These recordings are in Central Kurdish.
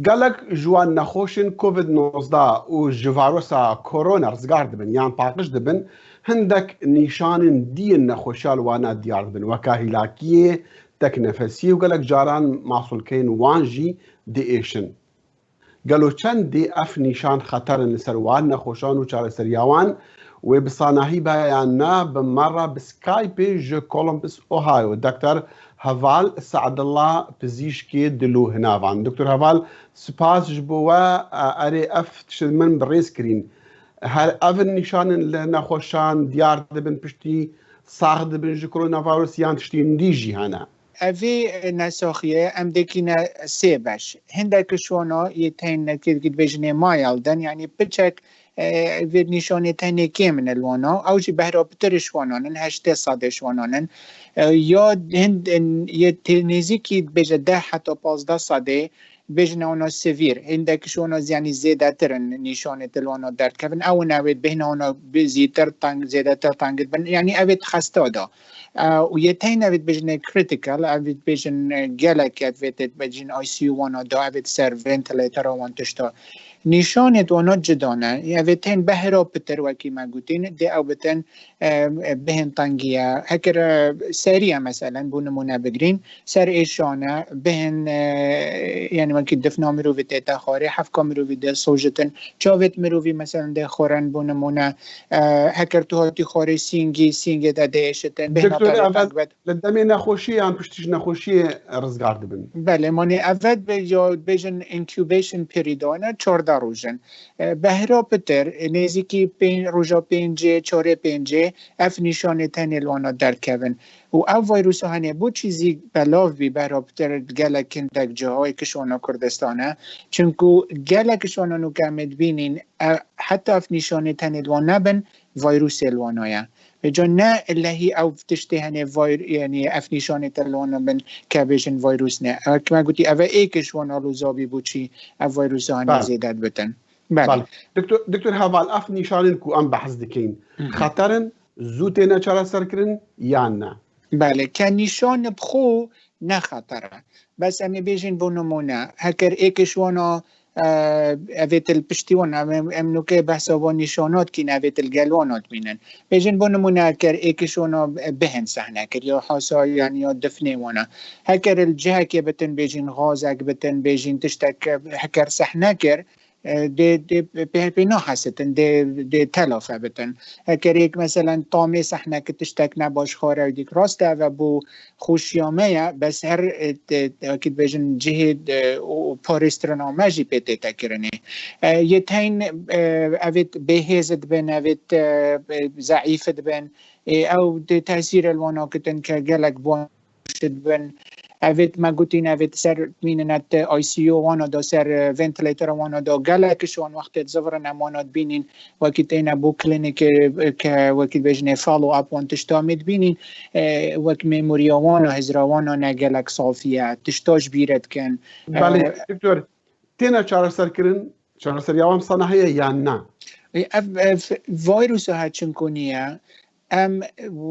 گەلک جوان نەخۆشن کۆڤید-19 و ji ڤایرۆسا کۆرۆنا ڕزگار دەبن یان پاقش دەبن هەندێک نیشانن دیین نەخۆشیال وانە دیار دەبن وەکە هیلاکیە تەکنەفەسیە و گەلک جاران ماسوولکەین وان ژی دئێشن. گەلۆ چەند دێ ئەف نیشان خەتەرن لەسەر وان نەخۆشان و چارەسەریاوان وێ بساناهی بایاننا بمەڕە بسکایپێ ji کۆلمبس ئۆهایۆ دکتۆر هەڤاڵ سەعدوڵا پزیشکی دل و هەناوان. دکتۆر هەڤاڵ سپاس ji bo we erê ev tişt min bi rêz kirîn. Her evin nîşanên li nexweşan diyar dibin piştî sax dibin ji koronavirûs yan tiştên dî jî hene. Evê nesaxiye em dikîne sê beş. Hindekî şwana yê tên dibêjine mayal den yani piçek vê nîşanê tenê kêm in li wana ew jî behrapitirî şwanan in 8 şwanan in ya hind yê nêzîkî dibêje 10 heta 15 sadê bêjine wana sevîr hindekî şwana yani zêdetir in nîşanê li wana derdkevin ew in evê bêhna wana zîtir tang zêdetir tang bin yani evê xesta da و یه تین اوید بجن کریتیکل اوید بجن گلک اوید بجن ICU وانا دا اوید سر ونتیلیتر وان تشتا نشانت وانا جدانه اوید تین بهرا پتر وکی مگوتین دی او بتن بهن تنگیه هکر سریع مثلا بونمونه بگرین سر ایشانه بهن یعنی وکی دفنا مرووی تیتا خاری حفکا مرووی دی سوجتن چاوید مرووی مثلا دی خورن بونمونه هکر تو هاتی خاری سینگی دا دیشتن لەدەمێ نەخۆشییان پشتیش نەخۆشیە ڕزگار دەبن. بەێ مانێ ئەڤەت بێژن ئینکیوبیشن پێریدانە 14 ڕۆژن بەهرا پتر نێزیکی ڕۆژە 5 چارێ 5 ئەف نیشانێ تەنێلوانە دەرکەون و ئەو ڤایرۆسە هەنێ بۆ چیزی بەلاوی بەهرا پتر گەلە کندێک جاهای کشوانە کوردستانە چونکو گەلە کشوانە نوکەمت بینین حتا ئەف نیشانێ تەنێلوان نەبن ڤایرۆسێ لوانایە بجا نه اللهی او تشتی هنه یعنی افنیشانی تلوانا من که بیشن ویروس نه کما گوتی اوه ایکش وان آلو زابی بود چی او ویروس هنه زیدت بتن. بله دکتور هەڤاڵ اف نیشانین کو ام بحث دکین خطرن زوده نه چاره سر کرن یا نه؟ بله که نیشان بخو نه خطره بس امی بیشن بو نمونه هکر ایکش وانا اوید الپشتیوان ام نوکه بحثا و نشانات کین اوید الگلوانات بینن بیجن با نمونه هکر ایکشونا بهن سحنه کر یا حاسا یعنی یا دفنه وانا هکر الجهه که بتن بیجن غازک بتن بیجن تشتک هکر سحنه کر ده بنا حستن ده تلافه بتن هکر ایک مثلا طامه سحنه که تشتک نباش خاره و دیک راسته و بو خوشیامه بس هر اکید بیجن جهد پارسترنامه جی پیته تکرنه یه تین اوید بهیزد بن اوید ضعیفت بن او ده تاثیر الوانا کتن که گلک باشد بن اوید ما گوتین اوید سر میننت ICU وانا دا سر ونتیلیتر وانا دا گلکشون وقت زفر نمانات بینین وقت اینا بو کلینیک که وقت بجنه فالو اپ وان تشتامید بینین وقت میموریا وانا هزراوانا نگلک صافیه تشتاش بیرد کن. بله دکتور تینا چاره سر کرن چاره سر یاوام صناحیه یا نه؟ ویروس ها چنکونیه ام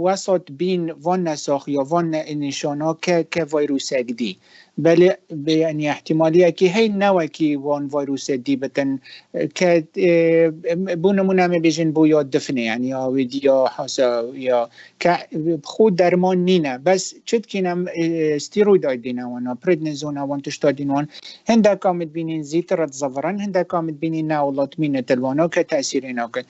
وسط بین وان نساخ یا وان نشانا که ویروسک دی بله یعنی احتمالیه که هی نوه که وان ویروس دی بتن که بونمون همه بیشن بو یا دفنه یعنی یا حاسا یا که خود درمان نینه بس چد کنم استیروید دینه وانا پردنزونه وان تشتادین وان هنده کامت بینین زیترت زفرن هنده کامت بینین ناولات مینه تلوانا که تأثیری ناکن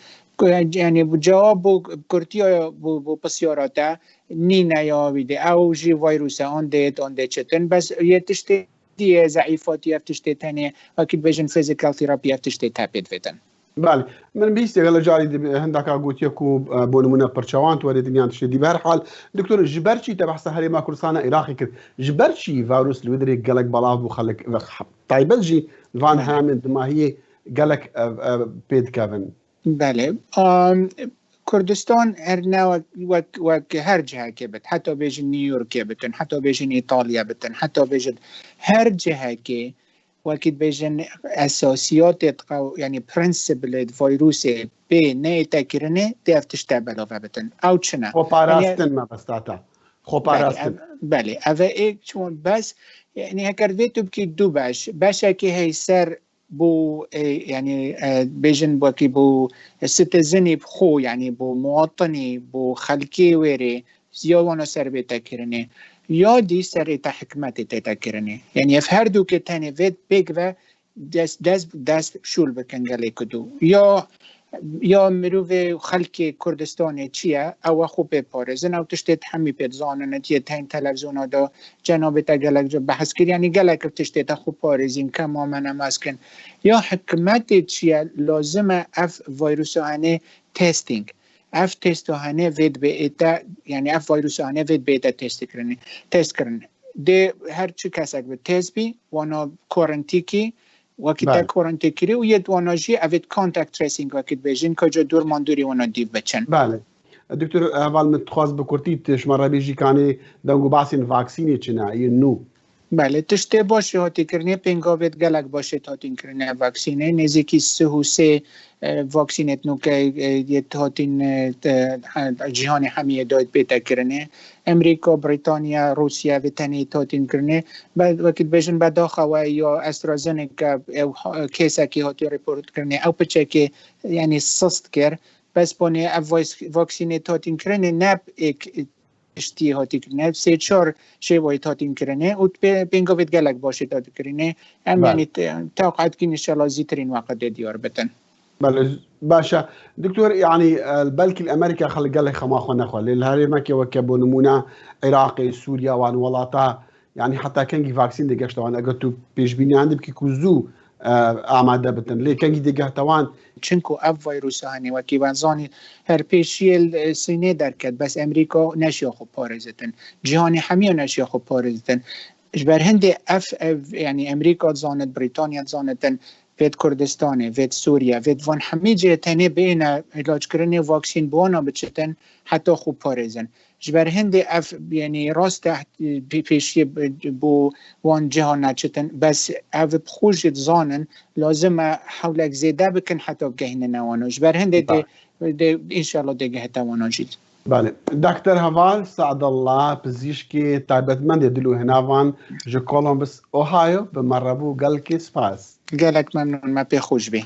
یعنی جواب کرتی بو پسیاراته نینه یا ویده او جی ویروس آنده چتن بس یه تشتی دیه ضعیفاتی افتشتی تنه اکید بیشن فیزیکال تراپی افتشتی تپید ویدن. بله من بیستی اگر جاری هندکا گوتیه کو بونمونه پرچوان تو ولی میان تشتی به هر حال دکتور جبرچی تبحث هری ما کورسانه عراقی کرد جبرچی ویروس لودری گلک بلاف بو خلق طيبل جي وان هامد ما هي گلک پید کردن. بله کردستان هر نوع و هر جهه که بد حتی بیشن نیویورک بتن حتی بیشن ایتالیا بتن حتی بیشن هر جهه که وقت بیشن اساسیات یعنی پرنسپل ویروس به نه تکرنه دیفتش تبلا بتن او چنه خب پاراستن ما بستاتا خب پاراستن بله اوه ایک چون بس يعني هكر فيتو بكي دو باشا كي هي سر بو يعني بيجن بوكي بو ستزني بخو يعني بو مواطني بو خلقي ويري زيوانا سر بيتاكرني يا دي سر تحكمتي تتاكرني يعني افهردو كتاني فيت بيقوا دست شول بكنگلي كدو یا مروه خلق کردستان چیه او خوب بپارزن او تشتید همی پید زانن تیه تین تلویزیون دا جناب تا گلک جو بحث کر یعنی گلک تشتید خوب پارزین که ما منم اسکن یا حکمت چیه لازم اف ویروسانه تستینگ اف تستانه وید به ایتا یعنی اف ویروسانه وید به ایتا تست کرنه ده هر چی کسک به تست بی وانا کورنتیکی وقتی کورنتی کری و یه دواناجی اوید کانتاکت تریسینگ وقتی بیشین کجا دور ماندوری وانا دیو بچن. بله. دکتۆر هەڤاڵ متخواست بکورتیت شماره بیژیکانی دنگو باسین واکسینی چنه یه نو. بله تشته باشه هاتی کرنه پنگاوید گلک باشه هاتین کرنه واکسینه نزدیکی 3 واکسینت نو که یه هاتین جهان همیه داد بیتا کرنه امریکا بریتانیا روسیه و تنی هاتین کرنه بعد وقتی بیشن بعد داخل یا استرازنیکا کیسه که هاتی ریپورت کرنه او پچه که یعنی سست کرد بس بانه واکسینت هاتین کرنه نب اشتی هاتی کرنه 3-4 شیوایی هاتین کرنه و پنگاوید گلک باشه داد کرنه هم یعنی توقعات که انشالله زیترین وقت دیار بتن. بله باشا دكتور يعني بلكي الامريكا خلق قال خما خو نخو للهاري ما كي وكبو نمونه عراقي سوريا وان ولاتا يعني حتى كان فاكسين دي قشتوان اگرتو پیش بینی عندك كي كوزو آماده بتن ليه كان دي قهتوان چنكو اف ويروس هاني وكي بانزاني هر پیشیل سینه درکت بس امریکا نشیا خو پارزتن جهانی همه نشیا خو پارزتن جبر هند اف يعني امریکا زانت بریتانیا زانتن وید کردستان وید سوریا وید وان همه جهتنه بین علاج کردن واکسین بوانا بچتن حتی خوب پارزن جبر هند اف يعني راست پیشی بو وان جهان نچتن بس اف بخوش زانن لازم حولک زیده بکن حتی گهن نوانو جبر هند ده انشالله ده گهت وانا جید. بله دکتر هەڤاڵ سەعدوڵا پزیشکی تایبەتمەند دلو هێناوان ji کۆلۆمبس ئۆهایۆ بمەڕەبوو گەلکی سپاس. گەلک مەمنون ما پێ خۆش بێ.